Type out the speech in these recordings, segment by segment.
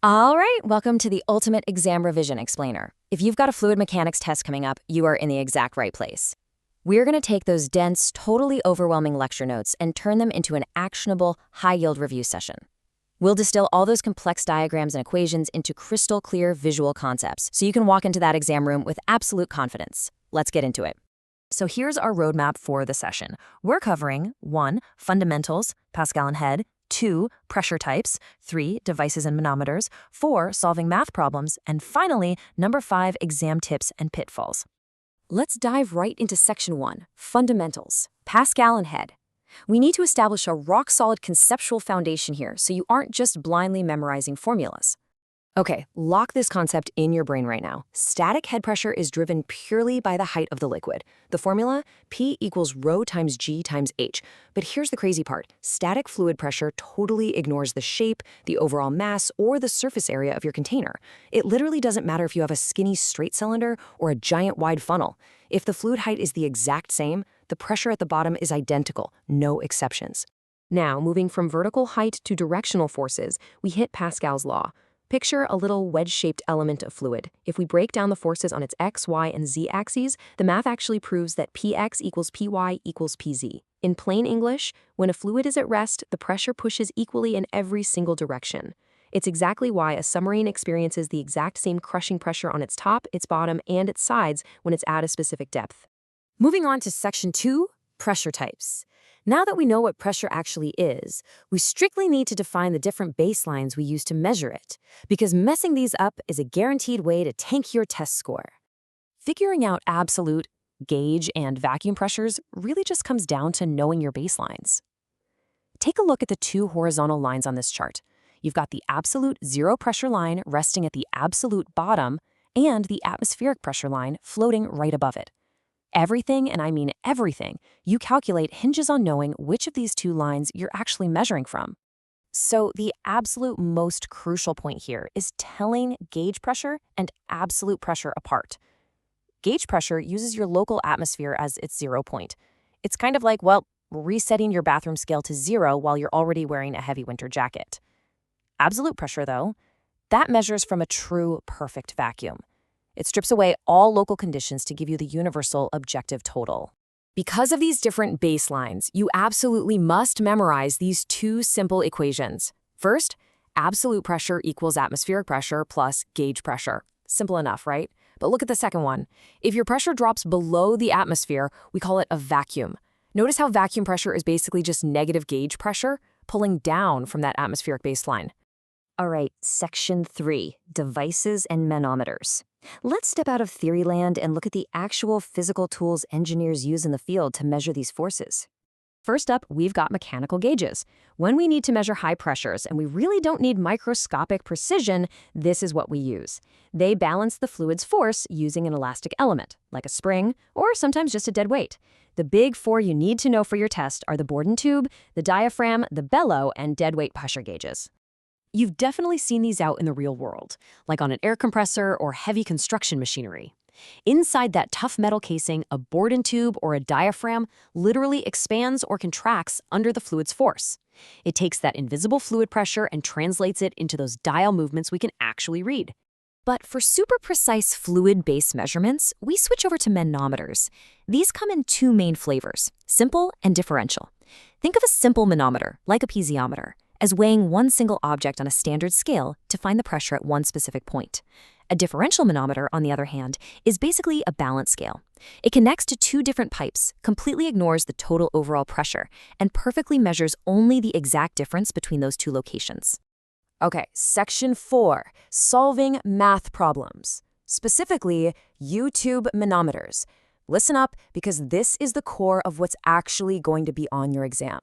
All right, welcome to the Ultimate Exam Revision Explainer. If you've got a fluid mechanics test coming up, you are in the exact right place. We're going to take those dense, totally overwhelming lecture notes and turn them into an actionable, high-yield review session. We'll distill all those complex diagrams and equations into crystal clear visual concepts so you can walk into that exam room with absolute confidence. Let's get into it. So here's our roadmap for the session. We're covering 1. Fundamentals, Pascal and head, 2. Pressure types, 3. Devices and manometers, 4. Solving math problems, and finally, number 5. Exam tips and pitfalls. Let's dive right into section 1, Fundamentals, Pascal and head. We need to establish a rock-solid conceptual foundation here so you aren't just blindly memorizing formulas. Okay, lock this concept in your brain right now. Static head pressure is driven purely by the height of the liquid. The formula, P equals rho times G times H. But here's the crazy part. Static fluid pressure totally ignores the shape, the overall mass, or the surface area of your container. It literally doesn't matter if you have a skinny straight cylinder or a giant wide funnel. If the fluid height is the exact same, the pressure at the bottom is identical, no exceptions. Now, moving from vertical height to directional forces, we hit Pascal's law. Picture a little wedge-shaped element of fluid. If we break down the forces on its x, y, and z axes, the math actually proves that px equals py equals pz. In plain English, when a fluid is at rest, the pressure pushes equally in every single direction. It's exactly why a submarine experiences the exact same crushing pressure on its top, its bottom, and its sides when it's at a specific depth. Moving on to section 2, pressure types. Now that we know what pressure actually is, we strictly need to define the different baselines we use to measure it, because messing these up is a guaranteed way to tank your test score. Figuring out absolute, gauge, and vacuum pressures really just comes down to knowing your baselines. Take a look at the two horizontal lines on this chart. You've got the absolute zero pressure line resting at the absolute bottom and the atmospheric pressure line floating right above it. Everything, and I mean everything, you calculate hinges on knowing which of these two lines you're actually measuring from. So the absolute most crucial point here is telling gauge pressure and absolute pressure apart. Gauge pressure uses your local atmosphere as its 0 point. It's kind of like, well, resetting your bathroom scale to 0 while you're already wearing a heavy winter jacket. Absolute pressure, though, that measures from a true perfect vacuum. It strips away all local conditions to give you the universal objective total. Because of these different baselines, you absolutely must memorize these two simple equations. First, absolute pressure equals atmospheric pressure plus gauge pressure. Simple enough, right? But look at the second one. If your pressure drops below the atmosphere, we call it a vacuum. Notice how vacuum pressure is basically just negative gauge pressure, pulling down from that atmospheric baseline. All right, section 3, devices and manometers. Let's step out of theory land and look at the actual physical tools engineers use in the field to measure these forces. First up, we've got mechanical gauges. When we need to measure high pressures and we really don't need microscopic precision, this is what we use. They balance the fluid's force using an elastic element, like a spring or sometimes just a dead weight. The big 4 you need to know for your test are the Bourdon tube, the diaphragm, the bellow, and deadweight pressure gauges. You've definitely seen these out in the real world, like on an air compressor or heavy construction machinery. Inside that tough metal casing, a Bourdon tube or a diaphragm literally expands or contracts under the fluid's force. It takes that invisible fluid pressure and translates it into those dial movements we can actually read. But for super precise fluid-based measurements, we switch over to manometers. These come in 2 main flavors, simple and differential. Think of a simple manometer, like a piezometer, as weighing one single object on a standard scale to find the pressure at one specific point. A differential manometer, on the other hand, is basically a balance scale. It connects to 2 different pipes, completely ignores the total overall pressure, and perfectly measures only the exact difference between those 2 locations. Okay, section 4, solving math problems. Specifically, U-tube manometers. Listen up, because this is the core of what's actually going to be on your exam.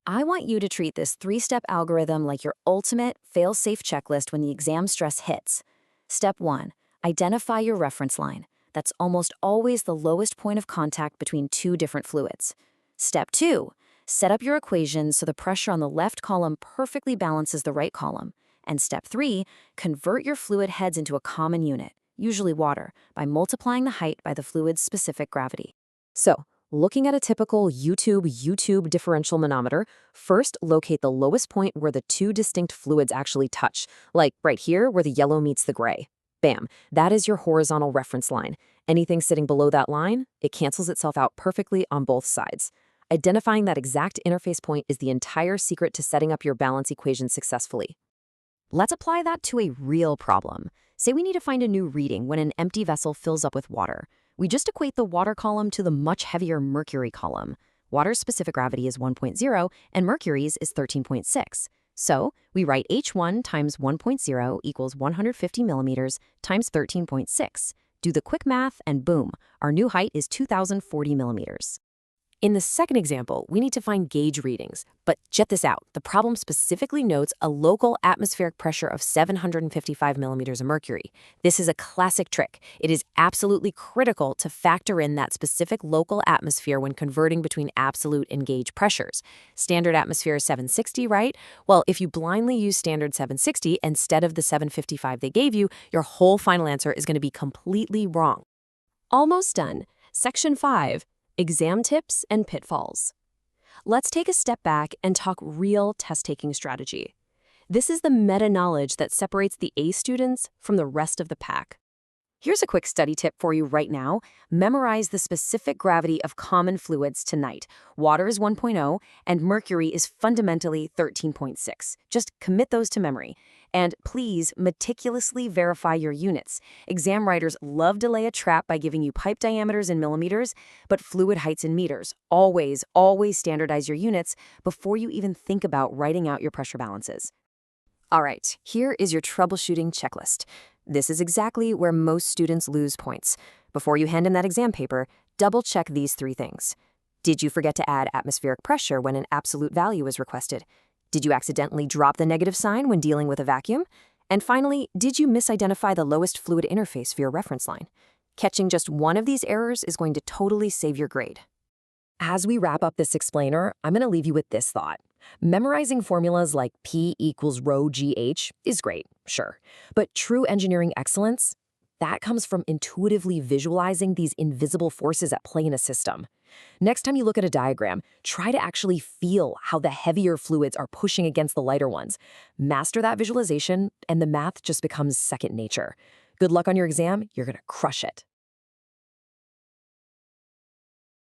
I want you to treat this 3-step algorithm like your ultimate fail-safe checklist when the exam stress hits. Step 1, identify your reference line. That's almost always the lowest point of contact between 2 different fluids. Step 2, set up your equations so the pressure on the left column perfectly balances the right column. And step 3, convert your fluid heads into a common unit, usually water, by multiplying the height by the fluid's specific gravity. So, Looking at a typical YouTube differential manometer, first locate the lowest point where the two distinct fluids actually touch, like right here where the yellow meets the gray. Bam, that is your horizontal reference line. Anything sitting below that line, it cancels itself out perfectly on both sides. Identifying that exact interface point is the entire secret to setting up your balance equation successfully. Let's apply that to a real problem. Say we need to find a new reading when an empty vessel fills up with water. We just equate the water column to the much heavier mercury column. Water's specific gravity is 1.0 and mercury's is 13.6. So we write H1 times 1.0 equals 150 millimeters times 13.6. Do the quick math and boom, our new height is 2,040 millimeters. In the second example, we need to find gauge readings, but check this out. The problem specifically notes a local atmospheric pressure of 755 millimeters of mercury. This is a classic trick. It is absolutely critical to factor in that specific local atmosphere when converting between absolute and gauge pressures. Standard atmosphere is 760, right? Well, if you blindly use standard 760 instead of the 755 they gave you, your whole final answer is going to be completely wrong. Almost done. Section 5. Exam tips and pitfalls. Let's take a step back and talk real test-taking strategy. This is the meta-knowledge that separates the A students from the rest of the pack. Here's a quick study tip for you right now. Memorize the specific gravity of common fluids tonight. Water is 1.0 and mercury is fundamentally 13.6. Just commit those to memory. And please meticulously verify your units. Exam writers love to lay a trap by giving you pipe diameters in millimeters, but fluid heights in meters. Always standardize your units before you even think about writing out your pressure balances. All right, here is your troubleshooting checklist. This is exactly where most students lose points. Before you hand in that exam paper, double-check these 3 things. Did you forget to add atmospheric pressure when an absolute value was requested? Did you accidentally drop the negative sign when dealing with a vacuum? And finally, did you misidentify the lowest fluid interface for your reference line? Catching just one of these errors is going to totally save your grade. As we wrap up this explainer, I'm going to leave you with this thought. Memorizing formulas like P equals rho GH is great, sure. But true engineering excellence, that comes from intuitively visualizing these invisible forces at play in a system. Next time you look at a diagram, try to actually feel how the heavier fluids are pushing against the lighter ones. Master that visualization, and the math just becomes second nature. Good luck on your exam, you're going to crush it.